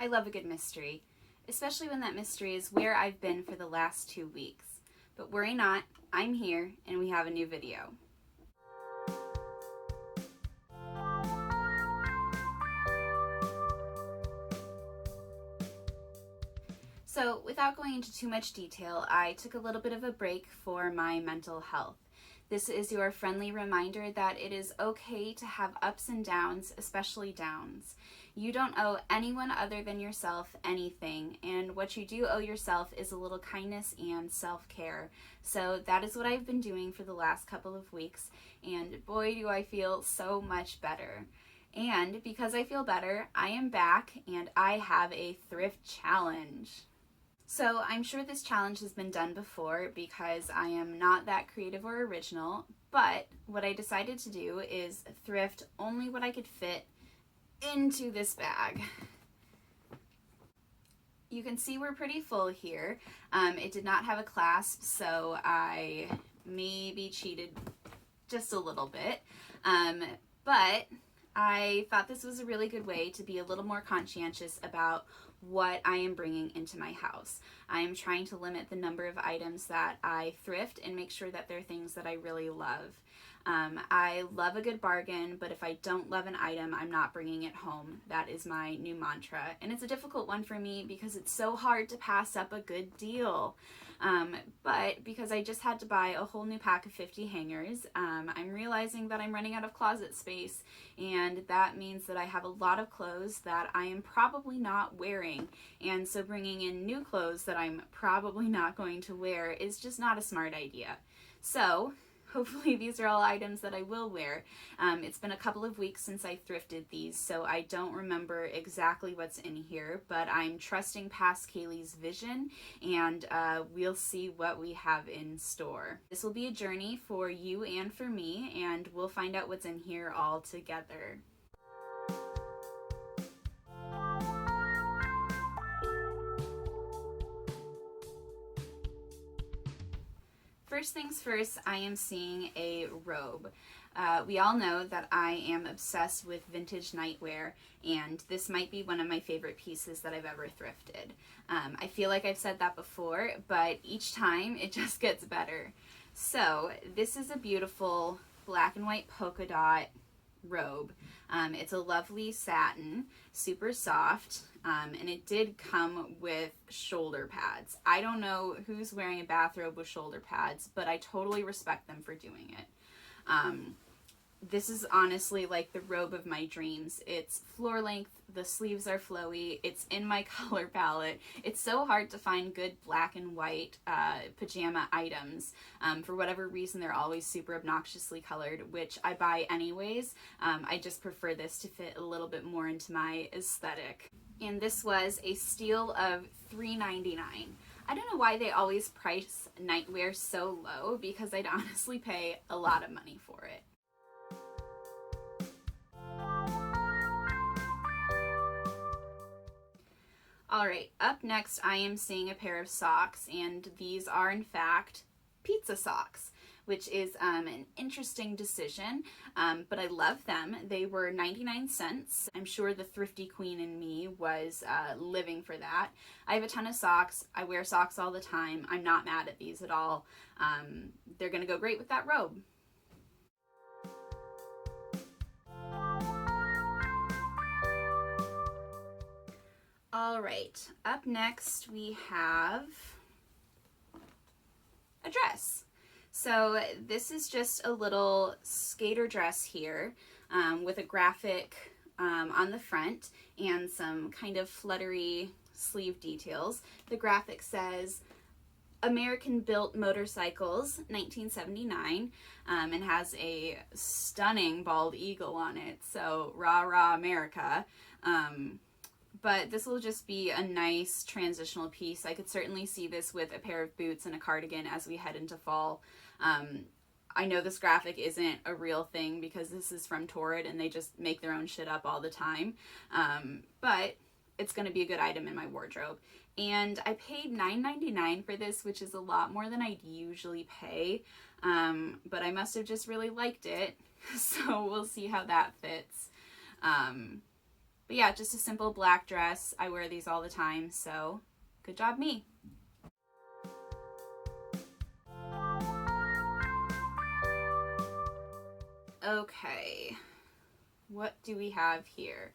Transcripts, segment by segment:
I love a good mystery, especially when that mystery is where I've been for the last 2 weeks. But worry not, I'm here and we have a new video. So without going into too much detail, I took a little bit of a break for my mental health. This is your friendly reminder that it is okay to have ups and downs, especially downs. You don't owe anyone other than yourself anything, and what you do owe yourself is a little kindness and self-care. So that is what I've been doing for the last couple of weeks, and boy do I feel so much better. And because I feel better, I am back and I have a thrift challenge. So I'm sure this challenge has been done before because I am not that creative or original, but what I decided to do is thrift only what I could fit into this bag. You can see we're pretty full here. It did not have a clasp, so I maybe cheated just a little bit, but I thought this was a really good way to be a little more conscientious about what I am bringing into my house. I am trying to limit the number of items that I thrift and make sure that they're things that I really love. I love a good bargain, but if I don't love an item, I'm not bringing it home. That is my new mantra. And it's a difficult one for me because it's so hard to pass up a good deal. But because I just had to buy a whole new pack of 50 hangers, I'm realizing that I'm running out of closet space, and that means that I have a lot of clothes that I am probably not wearing. And so bringing in new clothes that I'm probably not going to wear is just not a smart idea. So hopefully these are all items that I will wear. It's been a couple of weeks since I thrifted these, so I don't remember exactly what's in here, but I'm trusting past Kaylee's vision, and we'll see what we have in store. This will be a journey for you and for me, and we'll find out what's in here all together. First things first, I am seeing a robe. We all know that I am obsessed with vintage nightwear, and this might be one of my favorite pieces that I've ever thrifted. I feel like I've said that before, but each time it just gets better. So this is a beautiful black and white polka dot robe. It's a lovely satin, super soft, and it did come with shoulder pads. I don't know who's wearing a bathrobe with shoulder pads, but I totally respect them for doing it. This is honestly like the robe of my dreams. It's floor length, the sleeves are flowy, it's in my color palette. It's so hard to find good black and white pajama items. For whatever reason, they're always super obnoxiously colored, which I buy anyways. I just prefer this to fit a little bit more into my aesthetic. And this was a steal of $3.99. I don't know why they always price nightwear so low, because I'd honestly pay a lot of money for it. Alright, up next I am seeing a pair of socks, and these are in fact pizza socks, which is an interesting decision, but I love them. They were 99 cents. I'm sure the thrifty queen in me was living for that. I have a ton of socks. I wear socks all the time. I'm not mad at these at all. They're gonna go great with that robe. All right, up next we have a dress. So this is just a little skater dress here with a graphic on the front and some kind of fluttery sleeve details. The graphic says American Built Motorcycles 1979 and has a stunning bald eagle on it, so rah rah America. But this will just be a nice transitional piece. I could certainly see this with a pair of boots and a cardigan as we head into fall. I know this graphic isn't a real thing because this is from Torrid and they just make their own shit up all the time. But it's going to be a good item in my wardrobe. And I paid $9.99 for this, which is a lot more than I'd usually pay. But I must have just really liked it. So we'll see how that fits. But yeah, just a simple black dress. I wear these all the time, so good job me. Okay, what do we have here?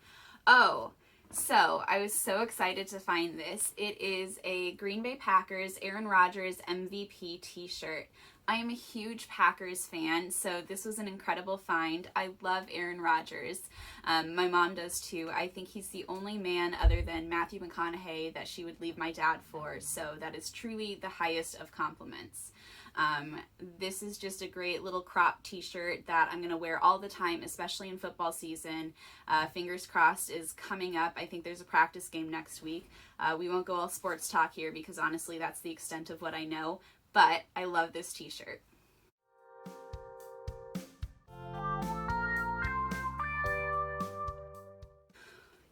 Oh, so I was so excited to find this. It is a Green Bay Packers Aaron Rodgers MVP t-shirt. I am a huge Packers fan, so this was an incredible find. I love Aaron Rodgers. My mom does too. I think he's the only man other than Matthew McConaughey that she would leave my dad for, so that is truly the highest of compliments. This is just a great little crop t-shirt that I'm going to wear all the time, especially in football season. Fingers crossed is coming up. I think there's a practice game next week. We won't go all sports talk here because honestly that's the extent of what I know, but I love this t-shirt.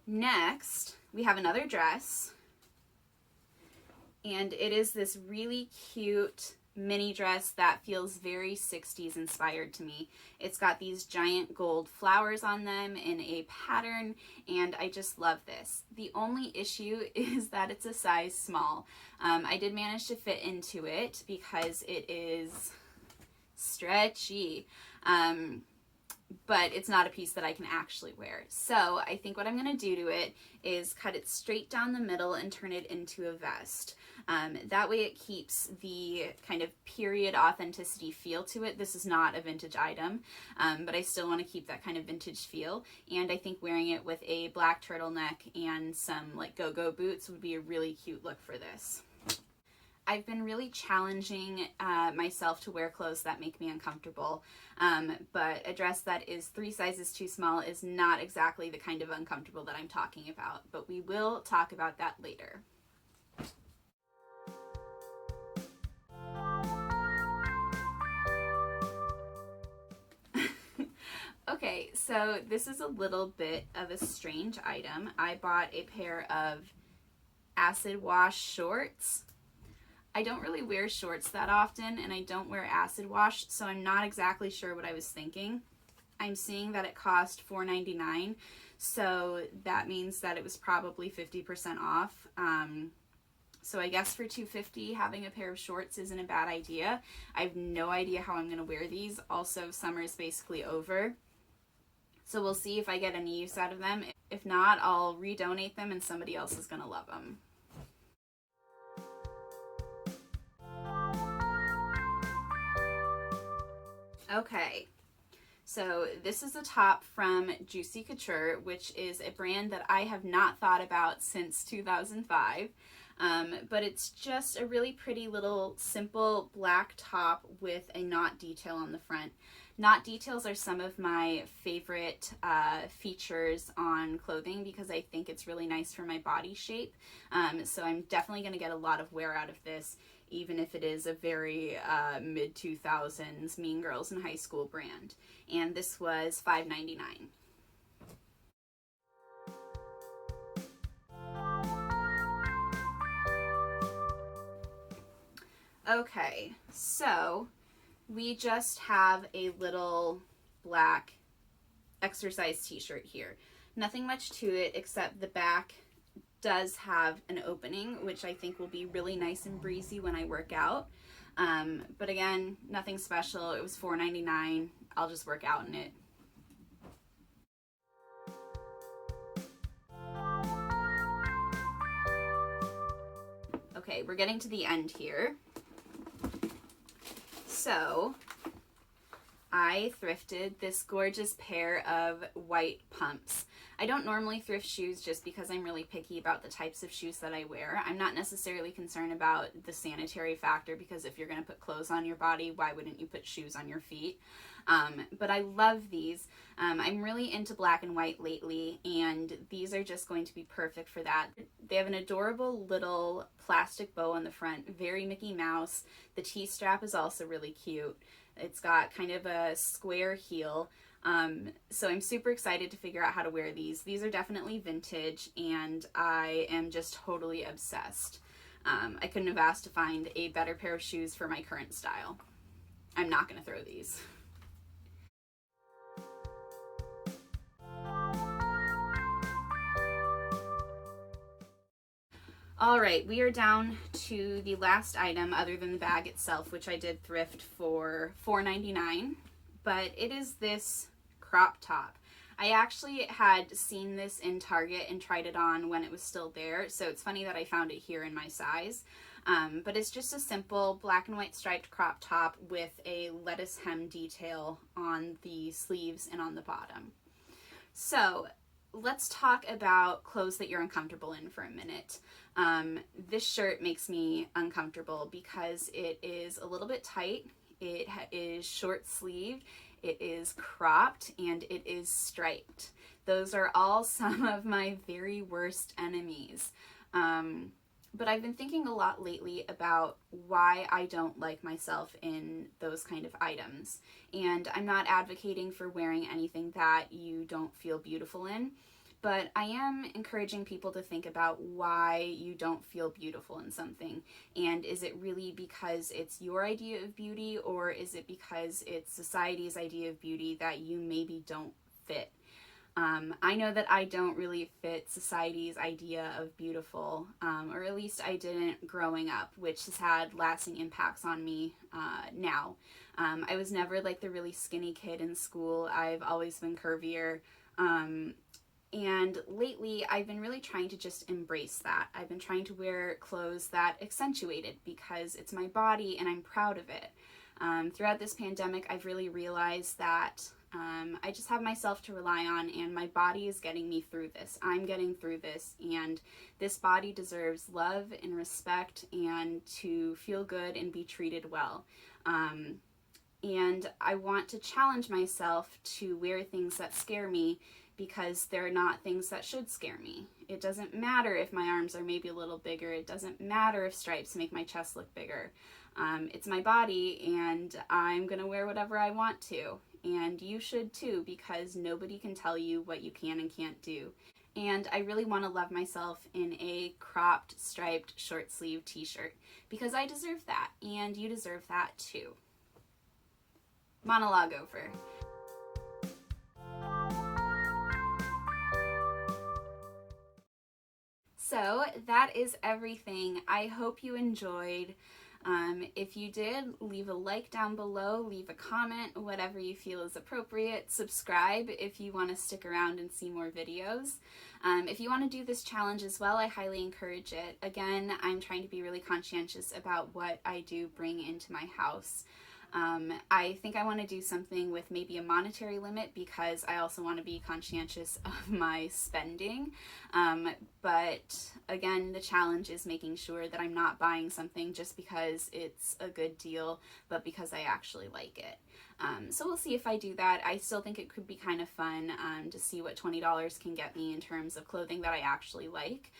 Next, we have another dress, and it is this really cute mini dress that feels very 60s inspired to me. It's got these giant gold flowers on them in a pattern, and I just love this. The only issue is that it's a size small. I did manage to fit into it because it is stretchy. But it's not a piece that I can actually wear. So I think what I'm going to do to it is cut it straight down the middle and turn it into a vest. That way it keeps the kind of period authenticity feel to it. This is not a vintage item, but I still want to keep that kind of vintage feel. And I think wearing it with a black turtleneck and some like go-go boots would be a really cute look for this. I've been really challenging myself to wear clothes that make me uncomfortable, but a dress that is 3 sizes too small is not exactly the kind of uncomfortable that I'm talking about, but we will talk about that later. Okay, so this is a little bit of a strange item. I bought a pair of acid wash shorts. I don't really wear shorts that often, and I don't wear acid wash, so I'm not exactly sure what I was thinking. I'm seeing that it cost $4.99, so that means that it was probably 50% off. So I guess for $2.50, having a pair of shorts isn't a bad idea. I have no idea how I'm going to wear these. Also, summer is basically over, so we'll see if I get any use out of them. If not, I'll redonate them, and somebody else is going to love them. Okay, so this is a top from Juicy Couture, which is a brand that I have not thought about since 2005, but it's just a really pretty little simple black top with a knot detail on the front. Knot details are some of my favorite features on clothing because I think it's really nice for my body shape, so I'm definitely going to get a lot of wear out of this, even if it is a very mid-2000s Mean Girls in High School brand. And this was $5.99. Okay, so we just have a little black exercise t-shirt here. Nothing much to it except the back does have an opening, which I think will be really nice and breezy when I work out. But again, nothing special. It was $4.99. I'll just work out in it. Okay, we're getting to the end here. So I thrifted this gorgeous pair of white pumps. I don't normally thrift shoes just because I'm really picky about the types of shoes that I wear. I'm not necessarily concerned about the sanitary factor because if you're going to put clothes on your body, why wouldn't you put shoes on your feet? But I love these. I'm really into black and white lately, and these are just going to be perfect for that. They have an adorable little plastic bow on the front, very Mickey Mouse. The T-strap is also really cute. It's got kind of a square heel. So I'm super excited to figure out how to wear these. These are definitely vintage, and I am just totally obsessed. I couldn't have asked to find a better pair of shoes for my current style. I'm not going to throw these. All right, we are down to the last item other than the bag itself, which I did thrift for $4.99, but it is this crop top. I actually had seen this in Target and tried it on when it was still there, so it's funny that I found it here in my size. But it's just a simple black and white striped crop top with a lettuce hem detail on the sleeves and on the bottom. So let's talk about clothes that you're uncomfortable in for a minute. This shirt makes me uncomfortable because it is a little bit tight, it is short sleeved, it is cropped, and it is striped. Those are all some of my very worst enemies. But I've been thinking a lot lately about why I don't like myself in those kind of items. And I'm not advocating for wearing anything that you don't feel beautiful in, but I am encouraging people to think about why you don't feel beautiful in something. And is it really because it's your idea of beauty, or is it because it's society's idea of beauty that you maybe don't fit? I know that I don't really fit society's idea of beautiful, or at least I didn't growing up, which has had lasting impacts on me now. I was never like the really skinny kid in school. I've always been curvier. And lately, I've been really trying to just embrace that. I've been trying to wear clothes that accentuate it because it's my body and I'm proud of it. Throughout this pandemic, I've really realized that I just have myself to rely on, and my body is getting me through this. I'm getting through this, and this body deserves love and respect and to feel good and be treated well. And I want to challenge myself to wear things that scare me because they're not things that should scare me. It doesn't matter if my arms are maybe a little bigger. It doesn't matter if stripes make my chest look bigger. It's my body, and I'm gonna wear whatever I want to. And you should too, because nobody can tell you what you can and can't do. And I really want to love myself in a cropped, striped, short sleeve t-shirt because I deserve that, and you deserve that too. Monologue over. So that is everything. I hope you enjoyed. If you did, leave a like down below, leave a comment, whatever you feel is appropriate. Subscribe if you want to stick around and see more videos. If you want to do this challenge as well, I highly encourage it. Again, I'm trying to be really conscientious about what I do bring into my house. I think I want to do something with maybe a monetary limit because I also want to be conscientious of my spending. But again, the challenge is making sure that I'm not buying something just because it's a good deal, but because I actually like it. So we'll see if I do that. I still think it could be kind of fun to see what $20 can get me in terms of clothing that I actually like.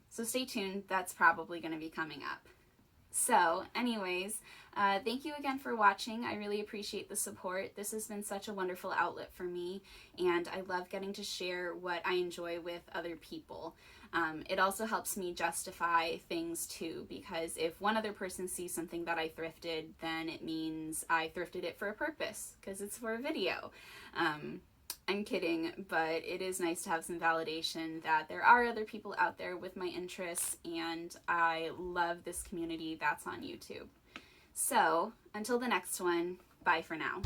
So stay tuned. That's probably going to be coming up. So anyways, thank you again for watching. I really appreciate the support. This has been such a wonderful outlet for me, and I love getting to share what I enjoy with other people. It also helps me justify things too, because if one other person sees something that I thrifted, then it means I thrifted it for a purpose, because it's for a video. I'm kidding, but it is nice to have some validation that there are other people out there with my interests, and I love this community that's on YouTube. So, until the next one, bye for now.